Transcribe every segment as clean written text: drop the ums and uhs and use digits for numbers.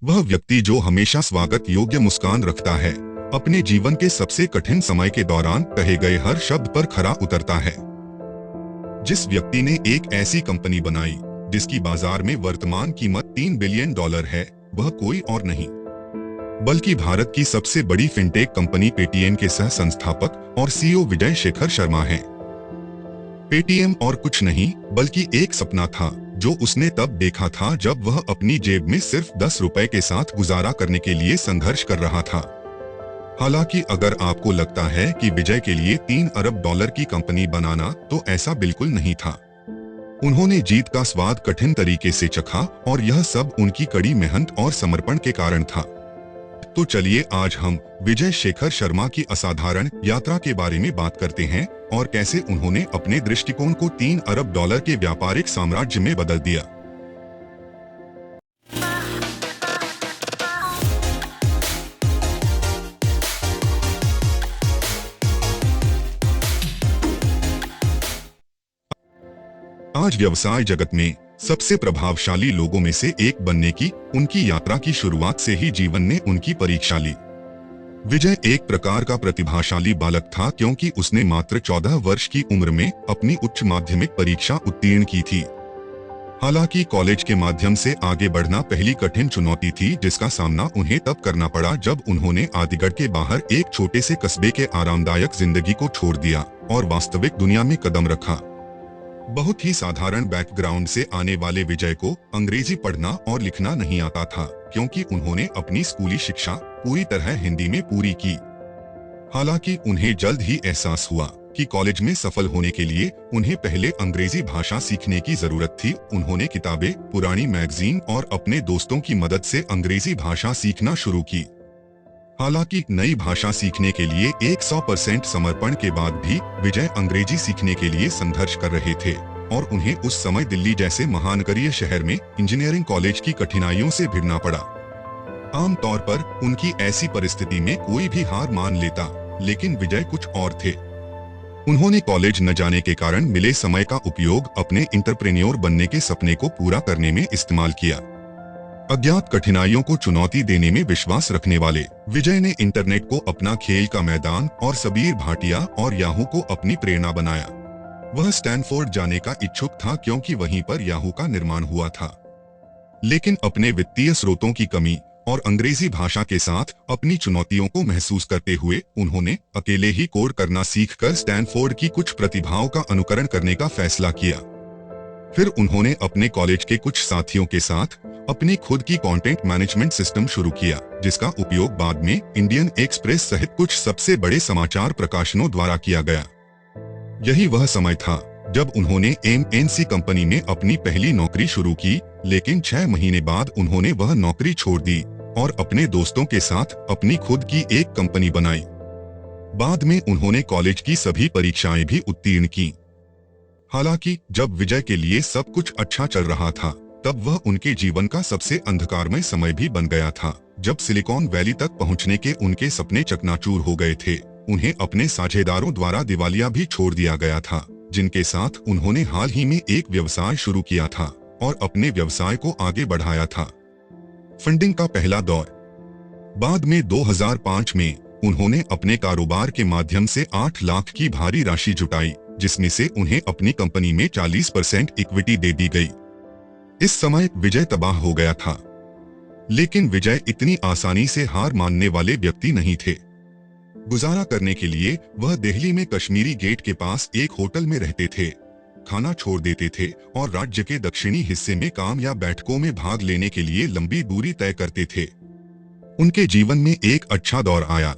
वह व्यक्ति जो हमेशा स्वागत योग्य मुस्कान रखता है, अपने जीवन के सबसे कठिन समय के दौरान कहे गए हर शब्द पर खरा उतरता है। जिस व्यक्ति ने एक ऐसी कंपनी बनाई जिसकी बाजार में वर्तमान कीमत $3 बिलियन है, वह कोई और नहीं बल्कि भारत की सबसे बड़ी फिनटेक कंपनी पेटीएम के सह संस्थापक और सीईओ विजय शेखर शर्मा हैं। पेटीएम और कुछ नहीं बल्कि एक सपना था जो उसने तब देखा था जब वह अपनी जेब में सिर्फ 10 रुपए के साथ गुजारा करने के लिए संघर्ष कर रहा था। हालांकि अगर आपको लगता है कि विजय के लिए $3 अरब की कंपनी बनाना, तो ऐसा बिल्कुल नहीं था। उन्होंने जीत का स्वाद कठिन तरीके से चखा और यह सब उनकी कड़ी मेहनत और समर्पण के कारण था। तो चलिए आज हम विजय शेखर शर्मा की असाधारण यात्रा के बारे में बात करते हैं और कैसे उन्होंने अपने दृष्टिकोण को $3 अरब के व्यापारिक साम्राज्य में बदल दिया। आज व्यवसाय जगत में सबसे प्रभावशाली लोगों में से एक बनने की उनकी यात्रा की शुरुआत से ही जीवन ने उनकी परीक्षा ली। विजय एक प्रकार का प्रतिभाशाली बालक था क्योंकि उसने मात्र 14 वर्ष की उम्र में अपनी उच्च माध्यमिक परीक्षा उत्तीर्ण की थी। हालांकि कॉलेज के माध्यम से आगे बढ़ना पहली कठिन चुनौती थी जिसका सामना उन्हें तब करना पड़ा जब उन्होंने आदिगढ़ के बाहर एक छोटे से कस्बे के आरामदायक जिंदगी को छोड़ दिया और वास्तविक दुनिया में कदम रखा। बहुत ही साधारण बैकग्राउंड से आने वाले विजय को अंग्रेजी पढ़ना और लिखना नहीं आता था क्योंकि उन्होंने अपनी स्कूली शिक्षा पूरी तरह हिंदी में पूरी की। हालांकि उन्हें जल्द ही एहसास हुआ कि कॉलेज में सफल होने के लिए उन्हें पहले अंग्रेजी भाषा सीखने की जरूरत थी। उन्होंने किताबें, पुरानी मैगजीन और अपने दोस्तों की मदद से अंग्रेजी भाषा सीखना शुरू की। हालांकि नई भाषा सीखने के लिए 100% समर्पण के बाद भी विजय अंग्रेजी सीखने के लिए संघर्ष कर रहे थे और उन्हें उस समय दिल्ली जैसे महानगरीय शहर में इंजीनियरिंग कॉलेज की कठिनाइयों से भिड़ना पड़ा। आमतौर पर उनकी ऐसी परिस्थिति में कोई भी हार मान लेता, लेकिन विजय कुछ और थे। उन्होंने कॉलेज न जाने के कारण मिले समय का उपयोग अपने एंटरप्रेन्योर बनने के सपने को पूरा करने में इस्तेमाल किया। अज्ञात कठिनाइयों को चुनौती देने में विश्वास रखने वाले विजय ने इंटरनेट को अपना खेल का मैदान और सबीर भाटिया और याहू को अपनी प्रेरणा बनाया। वह स्टैनफोर्ड जाने का इच्छुक था क्योंकि वहीं पर याहू का निर्माण हुआ था, लेकिन अपने वित्तीय स्रोतों की कमी और अंग्रेजी भाषा के साथ अपनी चुनौतियों को महसूस करते हुए उन्होंने अकेले ही कोड करना सीखकर स्टैनफोर्ड की कुछ प्रतिभाओं का अनुकरण करने का फैसला किया। फिर उन्होंने अपने कॉलेज के कुछ साथियों के साथ अपनी खुद की कंटेंट मैनेजमेंट सिस्टम शुरू किया, जिसका उपयोग बाद में इंडियन एक्सप्रेस सहित कुछ सबसे बड़े समाचार प्रकाशनों द्वारा किया गया। यही वह समय था जब उन्होंने एमएनसी कंपनी में अपनी पहली नौकरी शुरू की, लेकिन 6 महीने बाद उन्होंने वह नौकरी छोड़ दी और अपने दोस्तों के साथ अपनी खुद की एक कंपनी बनाई। बाद में उन्होंने कॉलेज की सभी परीक्षाएं भी उत्तीर्ण की। हालांकि जब विजय के लिए सब कुछ अच्छा चल रहा था, तब वह उनके जीवन का सबसे अंधकारमय समय भी बन गया था। जब सिलिकॉन वैली तक पहुंचने के उनके सपने चकनाचूर हो गए थे, उन्हें अपने साझेदारों द्वारा दिवालिया भी छोड़ दिया गया था, जिनके साथ उन्होंने हाल ही में एक व्यवसाय शुरू किया था और अपने व्यवसाय को आगे बढ़ाया था। फंडिंग का पहला दौर। बाद में 2005 में उन्होंने अपने कारोबार के माध्यम से 8 लाख की भारी राशि जुटाई, जिसमें से उन्हें अपनी कंपनी में 40% इक्विटी दे दी गई। इस समय विजय तबाह हो गया था, लेकिन विजय इतनी आसानी से हार मानने वाले व्यक्ति नहीं थे। गुजारा करने के लिए वह दिल्ली में कश्मीरी गेट के पास एक होटल में रहते थे, खाना छोड़ देते थे और राज्य के दक्षिणी हिस्से में काम या बैठकों में भाग लेने के लिए लंबी दूरी तय करते थे। उनके जीवन में एक अच्छा दौर आया।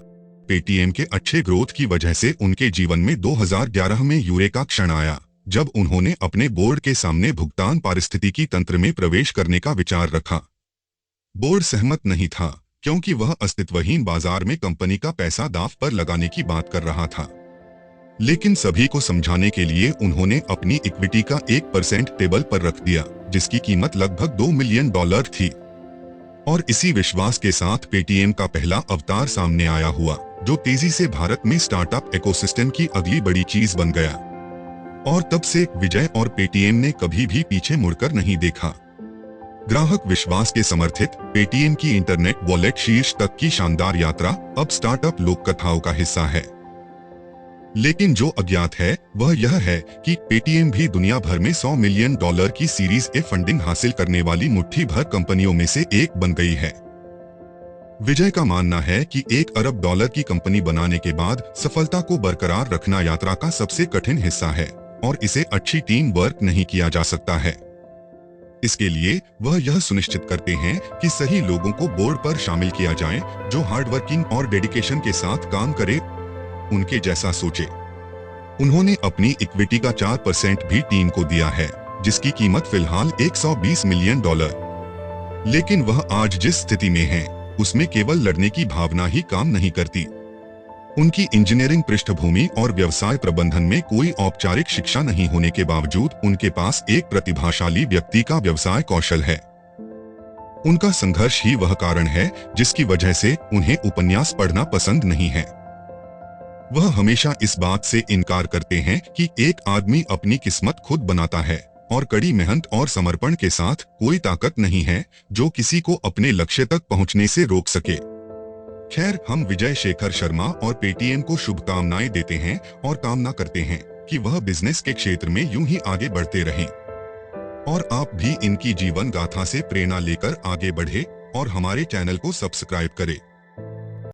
पेटीएम के अच्छे ग्रोथ की वजह से उनके जीवन में 2011 में यूरेका क्षण आया, जब उन्होंने अपने बोर्ड के सामने भुगतान पारिस्थितिकी तंत्र में प्रवेश करने का विचार रखा। बोर्ड सहमत नहीं था क्योंकि वह अस्तित्वहीन बाजार में कंपनी का पैसा दांव पर लगाने की बात कर रहा था, लेकिन सभी को समझाने के लिए उन्होंने अपनी इक्विटी का 1% टेबल पर रख दिया, जिसकी कीमत लगभग $2 मिलियन थी। और इसी विश्वास के साथ पेटीएम का पहला अवतार सामने आया हुआ, जो तेजी से भारत में स्टार्टअप इकोसिस्टम की अगली बड़ी चीज बन गया। और तब से विजय और पेटीएम ने कभी भी पीछे मुड़कर नहीं देखा। ग्राहक विश्वास के समर्थित पेटीएम की इंटरनेट वॉलेट शीर्ष तक की शानदार यात्रा अब स्टार्टअप लोक कथाओं का हिस्सा है। लेकिन जो अज्ञात है वह यह है कि पेटीएम भी दुनिया भर में $100 मिलियन की सीरीज ए फंडिंग हासिल करने वाली मुट्ठी भर कंपनियों में से एक बन गई है। विजय का मानना है कि $1 अरब की कंपनी बनाने के बाद सफलता को बरकरार रखना यात्रा का सबसे कठिन हिस्सा है और इसे अच्छी टीम वर्क नहीं किया जा सकता है। इसके लिए वह यह सुनिश्चित करते हैं कि सही लोगों को बोर्ड पर शामिल किया जाए जो हार्डवर्किंग और डेडिकेशन के साथ काम करे, उनके जैसा सोचे। उन्होंने अपनी इक्विटी का 4% भी टीम को दिया है, जिसकी कीमत फिलहाल $120 मिलियन। लेकिन वह आज जिस स्थिति में है, उसमें केवल लड़ने की भावना ही काम नहीं करती। उनकी इंजीनियरिंग पृष्ठभूमि और व्यवसाय प्रबंधन में कोई औपचारिक शिक्षा नहीं होने के बावजूद उनके पास एक प्रतिभाशाली व्यक्ति का व्यवसाय कौशल है। उनका संघर्ष ही वह कारण है जिसकी वजह से उन्हें उपन्यास पढ़ना पसंद नहीं है। वह हमेशा इस बात से इनकार करते हैं कि एक आदमी अपनी किस्मत खुद बनाता है और कड़ी मेहनत और समर्पण के साथ कोई ताकत नहीं है जो किसी को अपने लक्ष्य तक पहुंचने से रोक सके। खैर, हम विजय शेखर शर्मा और पेटीएम को शुभकामनाएं देते हैं और कामना करते हैं कि वह बिजनेस के क्षेत्र में यूं ही आगे बढ़ते रहें और आप भी इनकी जीवन गाथा से प्रेरणा लेकर आगे बढ़े और हमारे चैनल को सब्सक्राइब करें।